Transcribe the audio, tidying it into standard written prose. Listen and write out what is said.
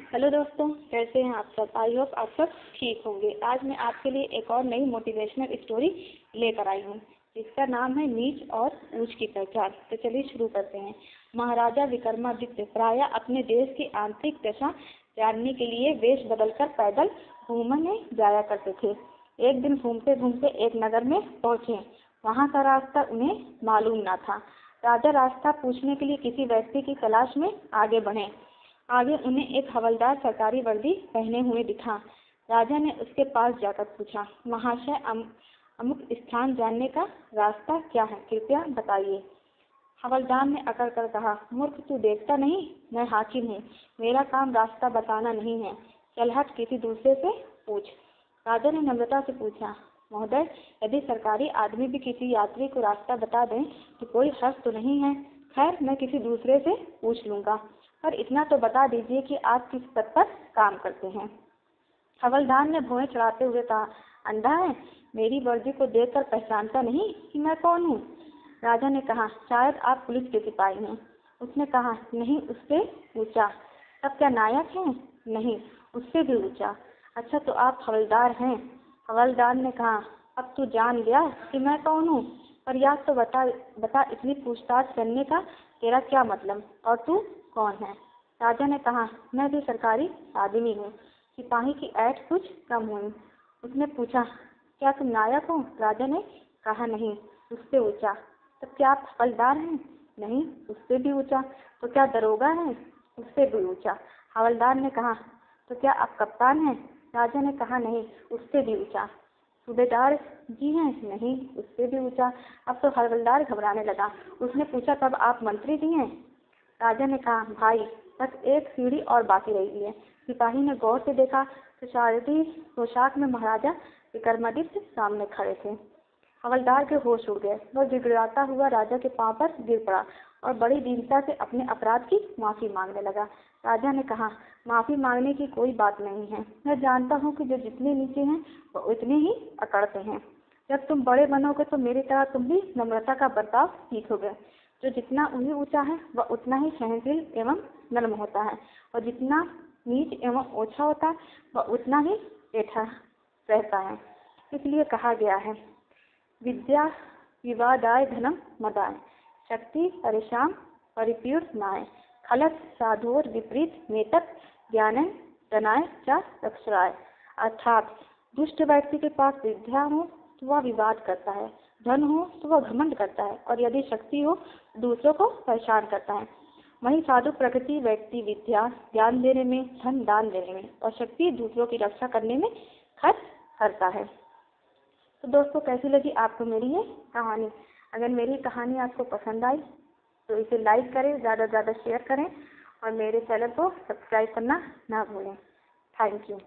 Hello दोस्तों, कैसे हैं आप सब। आई होप आप सब ठीक होंगे। आज मैं आपके लिए एक और नई मोटिवेशनल स्टोरी लेकर आई हूँ जिसका नाम है नीच और ऊंच की पहचान। तो चलिए शुरू करते हैं। महाराजा विक्रमादित्य प्रायः अपने देश की आंतरिक दशा जानने के लिए वेश बदलकर पैदल घूमने जाया करते थे। एक दिन घूमते घूमते एक नगर में पहुंचे। वहाँ का रास्ता उन्हें मालूम न था। राजा रास्ता पूछने के लिए किसी व्यक्ति की तलाश में आगे बढ़े। आगे उन्हें एक हवलदार सरकारी वर्दी पहने हुए दिखा। राजा ने उसके पास जाकर पूछा, महाशय, अमुक स्थान जानने का रास्ता क्या है, कृपया बताइए। हवलदार ने अकड़ कर कहा, मूर्ख, तू देखता नहीं मैं हाकिम हूँ। मेरा काम रास्ता बताना नहीं है। चल हट, किसी दूसरे से पूछ। राजा ने नम्रता से पूछा, महोदय, यदि सरकारी आदमी भी किसी यात्री को रास्ता बता दें तो कोई हर्ष तो नहीं है। खैर, मैं किसी दूसरे से पूछ लूंगा, पर इतना तो बता दीजिए कि आप किस पद पर काम करते हैं। हवलदार ने भौहें चढ़ाते हुए कहा, अंधा है, मेरी वर्दी को देखकर पहचानता नहीं कि मैं कौन हूँ। राजा ने कहा, शायद आप पुलिस के सिपाही हैं। उसने कहा, नहीं, उससे ऊंचा। तब क्या नायक हैं? नहीं, उससे भी ऊंचा। अच्छा, तो आप हवलदार हैं। हवलदार ने कहा, अब तू जान गया कि मैं कौन हूँ। पर याद तो बता, इतनी पूछताछ करने का तेरा क्या मतलब, और तू कौन है? राजा ने कहा, मैं भी सरकारी आदमी हूँ। सिपाही की ऐठ कुछ कम हुई। उसने पूछा, क्या तुम नायक हो? राजा ने कहा, नहीं, उससे ऊंचा। तब क्या आप हवलदार हैं? नहीं, उससे भी ऊंचा। तो क्या दरोगा है? उससे भी ऊंचा। हवलदार ने कहा, तो क्या आप कप्तान हैं? राजा ने कहा, नहीं, उससे भी ऊंचा। सूबेदार जी हैं? नहीं, उससे भी ऊंचा। अब तो हवलदार घबराने लगा। उसने पूछा, तब आप मंत्री जी हैं? राजा ने कहा, भाई, बस एक सीढ़ी और बाकी रही है। सिपाही ने गौर से देखा तो शारदी पोशाक में महाराजा विक्रमादित्य सामने खड़े थे। हवलदार के होश उड़ गए। वह गिड़गिड़ाता हुआ राजा के पांव पर गिर पड़ा और बड़ी दीनता से अपने अपराध की माफी मांगने लगा। राजा ने कहा, माफी मांगने की कोई बात नहीं है। मैं जानता हूँ कि जो जितने नीचे हैं वो उतने ही अकड़ते हैं। जब तुम बड़े बनोगे तो मेरी तरह तुम भी नम्रता का बर्ताव सीखोगे। जो जितना उन्हीं ऊंचा है वह उतना ही सहनशील एवं नर्म होता है, और जितना नीच एवं ओछा होता है वह उतना ही ऐठा रहता है। इसलिए कहा गया है, विद्या विवादाय धनम मदाय, शक्ति परेशान परिपूर्ण नाय, खलत साधुर विपरीत मेतक ज्ञान तनाय च रक्षराय। अर्थात दुष्ट व्यक्ति के पास विद्या हो तो वह विवाद करता है, धन हो तो वह घमंड करता है, और यदि शक्ति हो तो दूसरों को परेशान करता है। वहीं साधु प्रकृति व्यक्ति विद्या ज्ञान देने में, धन दान देने में, और शक्ति दूसरों की रक्षा करने में खर्च करता है। तो दोस्तों, कैसी लगी आपको मेरी ये कहानी? अगर मेरी कहानी आपको पसंद आई तो इसे लाइक करें, ज़्यादा से ज़्यादा शेयर करें, और मेरे चैनल को सब्सक्राइब करना ना भूलें। Thank you.